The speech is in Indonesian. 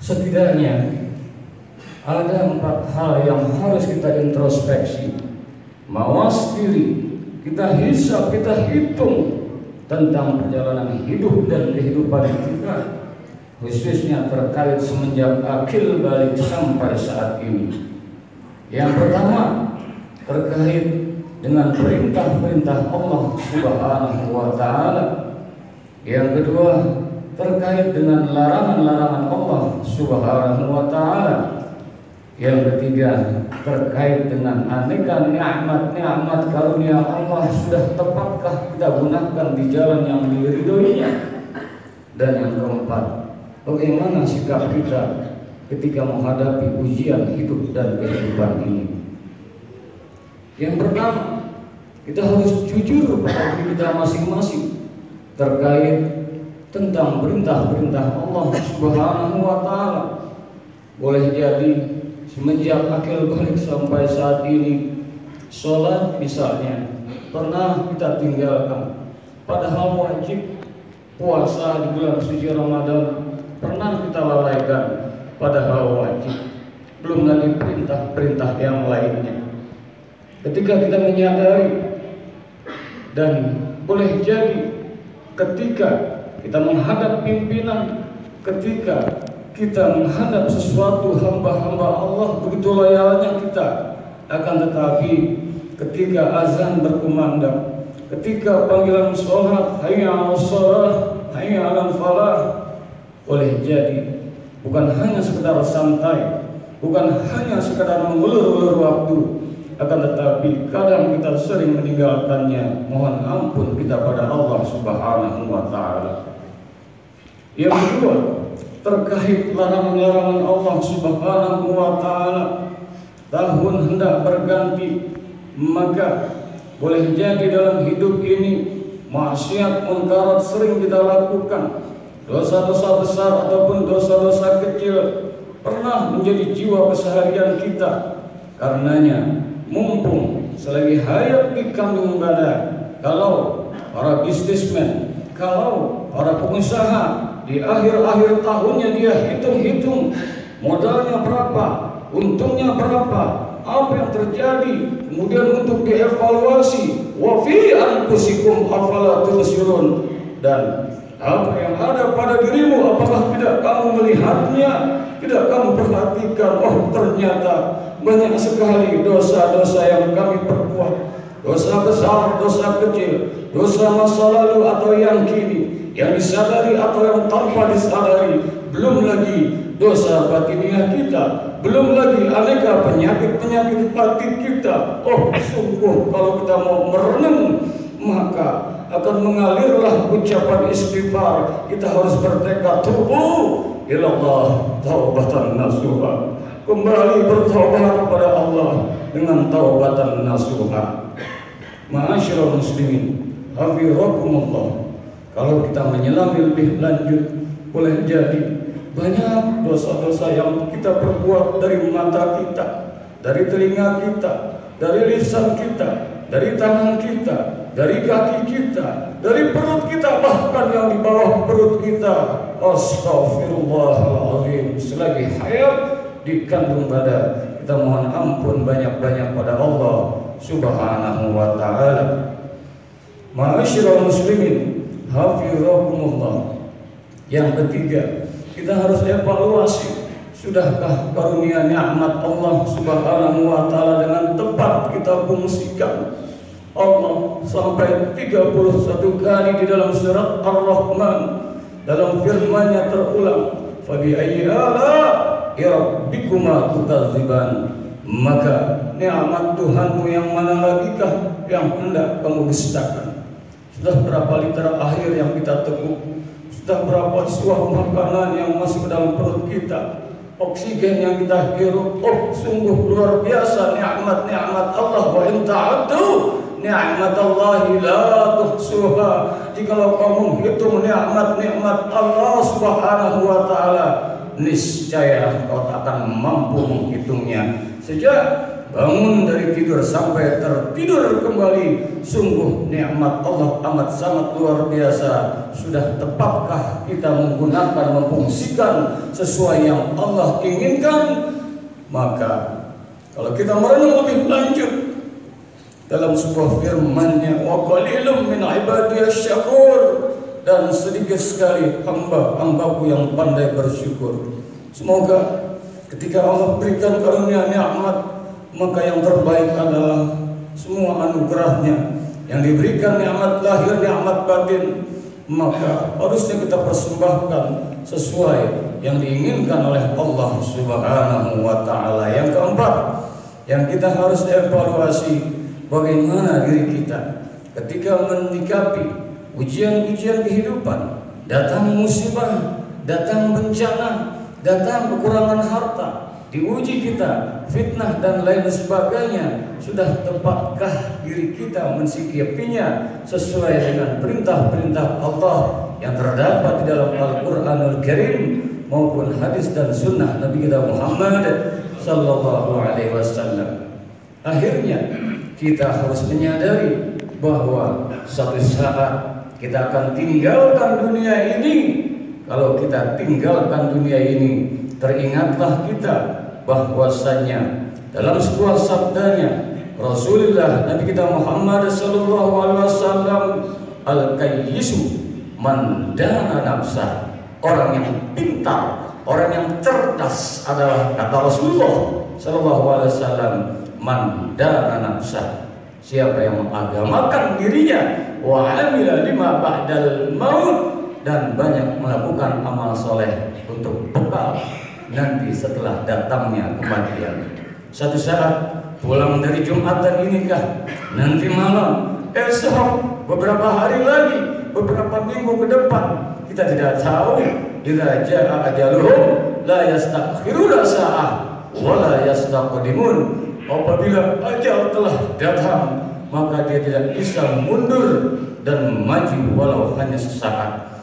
Setidaknya ada 4 hal yang harus kita introspeksi, mawas diri, kita hisab, kita hitung tentang perjalanan hidup dan kehidupan kita, khususnya terkait semenjak akil balik sampai saat ini. Yang pertama terkait dengan perintah-perintah Allah Subhanahu wa Ta'ala. Yang kedua terkait dengan larangan-larangan Allah Subhanahu wa Ta'ala. Yang ketiga terkait dengan aneka nikmat-nikmat karunia Allah, sudah tepatkah kita gunakan di jalan yang diridhoinya? Dan yang keempat, bagaimana sikap kita ketika menghadapi ujian hidup dan kehidupan ini? Yang pertama, kita harus jujur pada diri kita masing-masing terkait tentang perintah-perintah Allah Subhanahu wa Ta'ala. Boleh jadi semenjak akil balik sampai saat ini, sholat misalnya pernah kita tinggalkan, padahal wajib. Puasa di bulan suci Ramadan pernah kita lalaikan, padahal wajib. Belum lagi perintah-perintah yang lainnya. Ketika kita menyadari, dan boleh jadi ketika kita menghadap pimpinan, ketika kita menghadap sesuatu hamba-hamba Allah, begitu loyalnya kita. Akan tetapi ketika azan berkumandang, ketika panggilan sholat, hayya 'alas shalah, hayya 'alal falah, boleh jadi bukan hanya sekedar santai, bukan hanya sekedar mengulur-ulur waktu, akan tetapi kadang kita sering meninggalkannya. Mohon ampun kita pada Allah Subhanahu wa Ta'ala. Yang kedua, terkait larangan-larangan Allah Subhanahu wa Ta'ala. Tahun hendak berganti, maka boleh jadi dalam hidup ini maksiat munkarat sering kita lakukan. Dosa-dosa besar ataupun dosa-dosa kecil pernah menjadi jiwa keseharian kita. Karenanya mumpung selagi hayat di kandung badan, kalau para bisnismen, kalau para pengusaha di akhir-akhir tahunnya dia hitung-hitung modalnya berapa, untungnya berapa, apa yang terjadi, kemudian untuk dievaluasi, wa fi anfusikum afala tubsirun, dan apa yang ada pada dirimu, apakah tidak kamu melihatnya, tidak kamu perhatikan? Oh, ternyata banyak sekali dosa-dosa yang kami perbuat, dosa besar, dosa kecil, dosa masa lalu atau yang kini, yang disadari atau yang tanpa disadari, belum lagi dosa batiniah kita, belum lagi aneka penyakit-penyakit batin kita. Oh, sungguh kalau kita mau merenung, maka akan mengalirlah ucapan istighfar. Kita harus bertekad, tubu ilallah taubatan nasuha, kembali bertaubat kepada Allah dengan taubatan nasuha. Ma'asyiral muslimin, hafizakumullah. Kalau kita menyelami lebih lanjut, boleh jadi banyak dosa-dosa yang kita perbuat dari mata kita, dari telinga kita, dari lisan kita, dari tangan kita, dari kaki kita, dari perut kita, bahkan yang di bawah perut kita. Astaghfirullahaladzim. Selagi hayat di kandung badan, kita mohon ampun banyak-banyak pada Allah Subhanahu wa Ta'ala. Ma'asyiral muslimin, hafizakumullah. Yang ketiga, kita harus evaluasi, sudahkah karunia nikmat Allah Subhanahu wa Ta'ala dengan tepat kita fungsikan? Allah sampai 31 kali di dalam surat Ar-Rahman, dalam firman-Nya terulang, fa bi ayyi ala'i rabbikuma tukadziban, maka nikmat Tuhanmu yang mana lagikah yang hendak kamu dustakan? Sudah berapa liter air yang kita teguk? Sudah berapa suah makanan yang masuk ke dalam perut kita? Oksigen yang kita hirup. Oh, sungguh luar biasa nikmat-nikmat Allah. Wa in ta'uddu ni'matallahi la tuhsuha. Jikalau kamu menghitung nikmat-nikmat Allah Subhanahu wa Ta'ala, niscaya kau akan mampu menghitungnya. Sejak bangun dari tidur sampai tertidur kembali, sungguh nikmat Allah amat sangat luar biasa. Sudah tepatkah kita menggunakan, memfungsikan sesuai yang Allah inginkan? Maka kalau kita merenung lebih lanjut dalam sebuah firman-Nya, wa qalilum min ibadiyasy syakur, dan sedikit sekali hamba-hambaku yang pandai bersyukur. Semoga ketika Allah berikan karunia nikmat, maka yang terbaik adalah semua anugerahnya yang diberikan, nikmat lahir, nikmat batin, maka harusnya kita persembahkan sesuai yang diinginkan oleh Allah Subhanahu wa Ta'ala. Yang keempat, yang kita harus evaluasi, bagaimana diri kita ketika menyikapi ujian-ujian kehidupan. Datang musibah, datang bencana, datang kekurangan harta, diuji kita, fitnah dan lain sebagainya. Sudah tepatkah diri kita mensikapinya sesuai dengan perintah-perintah Allah yang terdapat di dalam Al-Quranul Karim maupun hadis dan sunnah Nabi kita Muhammad sallallahu alaihi wasallam. Akhirnya kita harus menyadari bahwa suatu saat kita akan tinggalkan dunia ini. Kalau kita tinggalkan dunia ini, teringatlah kita bahwasanya dalam sebuah sabdanya Rasulullah Nabi kita Muhammad sallallahu alaihi wasallam, al-qayyisu man dana nafsa, orang yang pintar, orang yang cerdas adalah, kata Rasulullah sallallahu alaihi wasallam, man dana nafsa, siapa yang mengagamakan dirinya, wa amila lima ba'dal maut, dan banyak melakukan amal soleh untuk bekal nanti setelah datangnya kematian. Satu saat pulang dari Jumatan inikah, nanti malam, esok, beberapa hari lagi, beberapa minggu ke depan, kita tidak tahu. Idza jaa ajaluhum la yastakhiruna sa'ah wa la yastaqdimun. Apabila ajal telah datang, maka dia tidak bisa mundur dan maju walau hanya sesaat.